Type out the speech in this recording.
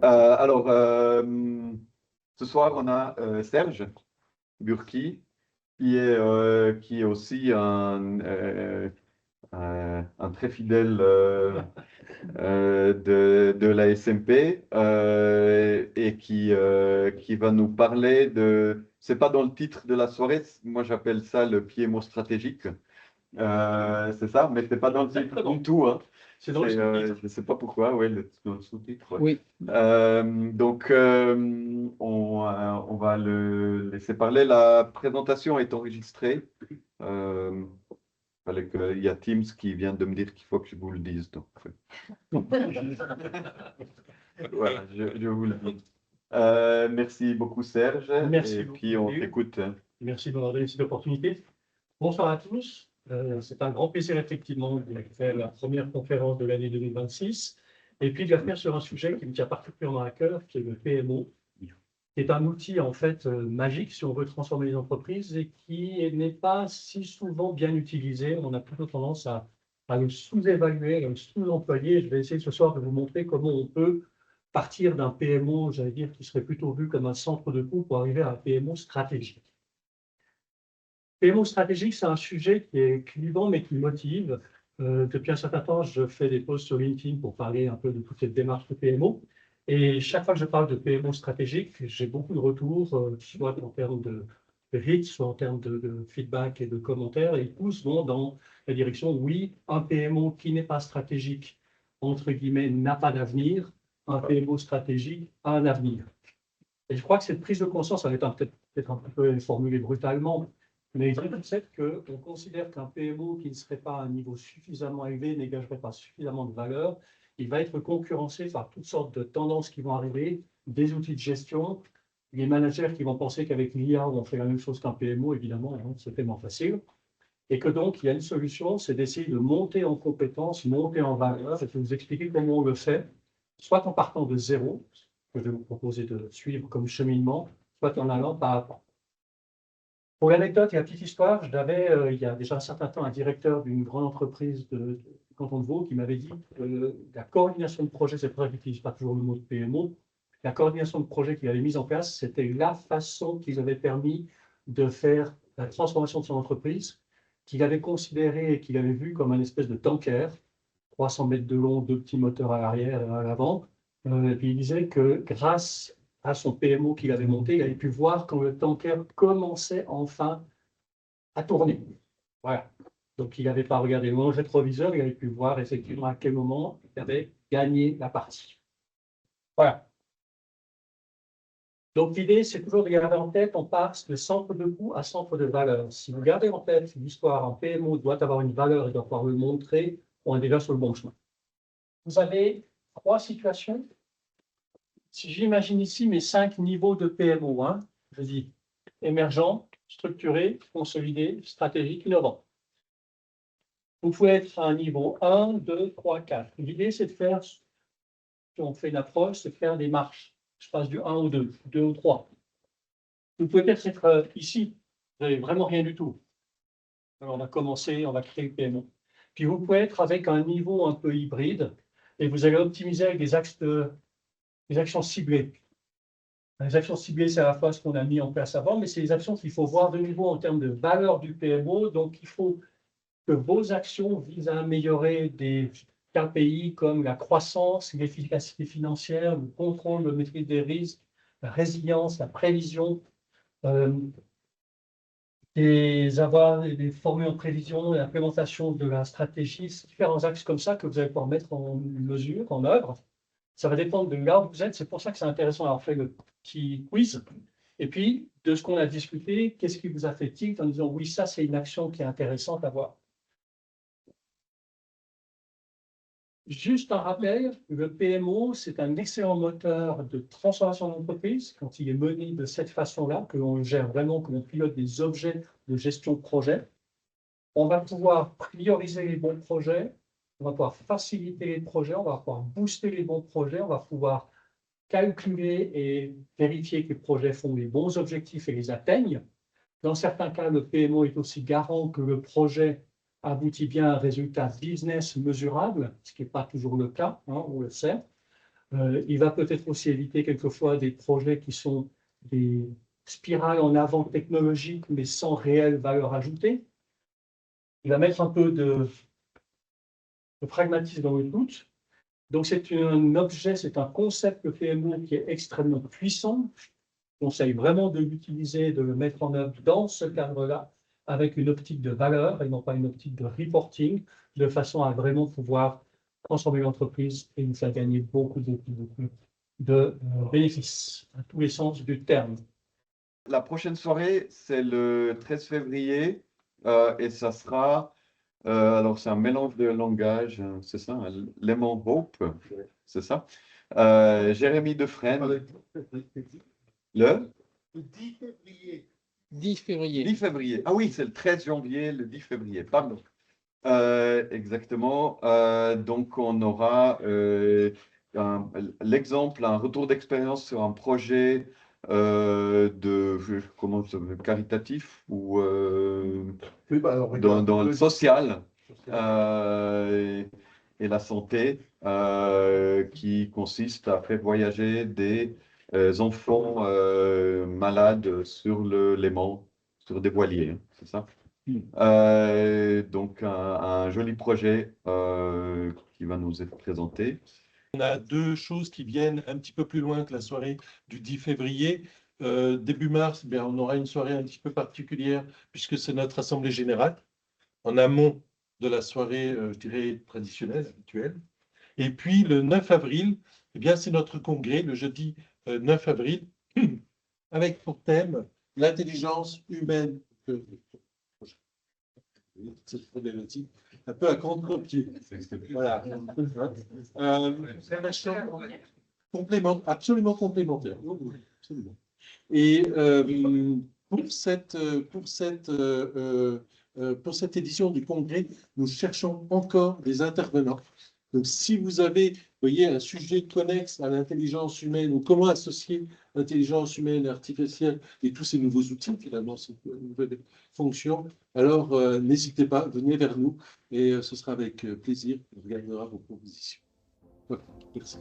Ce soir, on a Serge Burki, qui est aussi un très fidèle de la SMP et qui va nous parler de... C'est pas dans le titre de la soirée, moi j'appelle ça le PMO stratégique. C'est ça, mais c'est pas dans le titre du tout, hein. C'est dans le sous-titre. Je ne sais pas pourquoi, ouais, dans le sous-titre. Ouais. Oui. On va le laisser parler. La présentation est enregistrée. Il y a Teams qui vient de me dire qu'il faut que je vous le dise. Donc, voilà, je vous le dis. Merci beaucoup, Serge. Merci et beaucoup, puis, on t'écoute. Merci de m'avoir donné cette opportunité. Bonsoir à tous. C'est un grand plaisir, effectivement, de faire la première conférence de l'année 2026 et puis de la faire sur un sujet qui me tient particulièrement à cœur, qui est le PMO, qui est un outil, en fait, magique si on veut transformer les entreprises et qui n'est pas si souvent bien utilisé. On a plutôt tendance à le sous-évaluer, à le sous-employer. Je vais essayer ce soir de vous montrer comment on peut partir d'un PMO, j'allais dire, qui serait plutôt vu comme un centre de coût pour arriver à un PMO stratégique. PMO stratégique, c'est un sujet qui est clivant mais qui motive. Depuis un certain temps, je fais des posts sur LinkedIn pour parler un peu de toute cette démarche de PMO. Et chaque fois que je parle de PMO stratégique, j'ai beaucoup de retours, soit en termes de hits, soit en termes de feedback et de commentaires. Et tous vont dans la direction, oui, un PMO qui n'est pas stratégique, entre guillemets, n'a pas d'avenir. Un PMO stratégique a un avenir. Et je crois que cette prise de conscience, elle est peut-être un peu formulée brutalement, mais il y a le fait qu'on considère qu'un PMO qui ne serait pas à un niveau suffisamment élevé, n'égagerait pas suffisamment de valeur, il va être concurrencé par toutes sortes de tendances qui vont arriver, des outils de gestion, les managers qui vont penser qu'avec l'IA, on fait la même chose qu'un PMO, évidemment, hein, c'est tellement facile. Et que donc, il y a une solution, c'est d'essayer de monter en compétences, monter en valeur, et je vais vous expliquer comment on le fait, soit en partant de zéro, que je vais vous proposer de suivre comme cheminement, soit en allant pas à pas. Pour l'anecdote et la petite histoire, j'avais il y a déjà un certain temps un directeur d'une grande entreprise du canton de Vaud qui m'avait dit que la coordination de projet, c'est pour ça qu'il n'utilise pas toujours le mot de PMO, la coordination de projet qu'il avait mise en place, c'était la façon qu'ils avaient permis de faire la transformation de son entreprise, qu'il avait considéré et qu'il avait vu comme un espèce de tanker, 300 mètres de long, 2 petits moteurs à l'arrière et à l'avant. Et puis il disait que grâce à son PMO qu'il avait monté, il avait pu voir quand le tanker commençait enfin à tourner. Voilà. Donc il n'avait pas regardé le rétroviseur, il avait pu voir effectivement à quel moment il avait gagné la partie. Voilà. Donc l'idée, c'est toujours de garder en tête, on passe de centre de coût à centre de valeur. Si vous gardez en tête l'histoire, un PMO doit avoir une valeur et doit pouvoir le montrer, on est déjà sur le bon chemin. Vous avez 3 situations. Si j'imagine ici mes 5 niveaux de PMO, hein, je dis émergent, structuré, consolidé, stratégique, innovant. Vous pouvez être à un niveau 1, 2, 3, 4. L'idée, c'est de faire, si on fait une approche, c'est de faire des marches. Je passe du 1 au 2, 2 au 3. Vous pouvez peut-être être ici, vous n'avez vraiment rien du tout. Alors, on va commencer, on va créer le PMO. Puis vous pouvez être avec un niveau un peu hybride et vous allez optimiser avec des actions ciblées. Les actions ciblées, c'est à la fois ce qu'on a mis en place avant, mais c'est les actions qu'il faut voir de nouveau en termes de valeur du PMO. Donc, il faut que vos actions visent à améliorer des KPI comme la croissance, l'efficacité financière, le contrôle, la maîtrise des risques, la résilience, la prévision, avoir des formules en prévision, l'implémentation de la stratégie, différents axes comme ça que vous allez pouvoir mettre en mesure, en œuvre. Ça va dépendre de là où vous êtes. C'est pour ça que c'est intéressant d'avoir fait le petit quiz. Et puis, de ce qu'on a discuté, qu'est-ce qui vous a fait tilt en disant oui, ça, c'est une action qui est intéressante à voir. Juste un rappel, le PMO, c'est un excellent moteur de transformation d'entreprise quand il est mené de cette façon-là, que l'on gère vraiment, que l'on pilote des objets de gestion de projet. On va pouvoir prioriser les bons projets, on va pouvoir faciliter les projets, on va pouvoir booster les bons projets, on va pouvoir calculer et vérifier que les projets font les bons objectifs et les atteignent. Dans certains cas, le PMO est aussi garant que le projet aboutit bien à un résultat business mesurable, ce qui n'est pas toujours le cas, hein, on le sait. Il va peut-être aussi éviter quelquefois des projets qui sont des spirales en avant technologiques, mais sans réelle valeur ajoutée. Il va mettre un peu de pragmatisme dans le doute. Donc, c'est un objet, c'est un concept, le PMO, qui est extrêmement puissant. Je conseille vraiment de l'utiliser, de le mettre en œuvre dans ce cadre-là, avec une optique de valeur et non pas une optique de reporting, de façon à vraiment pouvoir transformer l'entreprise et nous faire gagner beaucoup de bénéfices, à tous les sens du terme. La prochaine soirée, c'est le 13 février et ça sera, alors c'est un mélange de langage, c'est ça, Lemon Hope, c'est ça. Jérémy Defresne, le 10 février. 10 février. 10 février. Ah oui, c'est le 13 janvier, le 10 février, pardon. Exactement. Donc, on aura l'exemple, un retour d'expérience sur un projet comment caritatif ou Oui, bah, alors, regarde, dans le social et la santé qui consiste à faire voyager des enfants malades sur le Léman, sur des voiliers, hein, c'est ça? Donc un joli projet qui va nous être présenté. On a deux choses qui viennent un petit peu plus loin que la soirée du 10 février. Début mars, bien, on aura une soirée un petit peu particulière puisque c'est notre assemblée générale en amont de la soirée, je dirais, traditionnelle, habituelle. Et puis le 9 avril, eh bien, c'est notre congrès, le jeudi 9 avril, avec pour thème l'intelligence humaine. Cette problématique, un peu à contre-pied. Voilà. Absolument complémentaire. Absolument. Et pour cette édition du congrès, nous cherchons encore des intervenants. Donc, si vous avez, voyez, un sujet connexe à l'intelligence humaine ou comment associer l'intelligence humaine et artificielle et tous ces nouveaux outils, finalement, ces nouvelles fonctions, alors n'hésitez pas, venez vers nous et ce sera avec plaisir qu'on regardera vos propositions. Voilà, merci.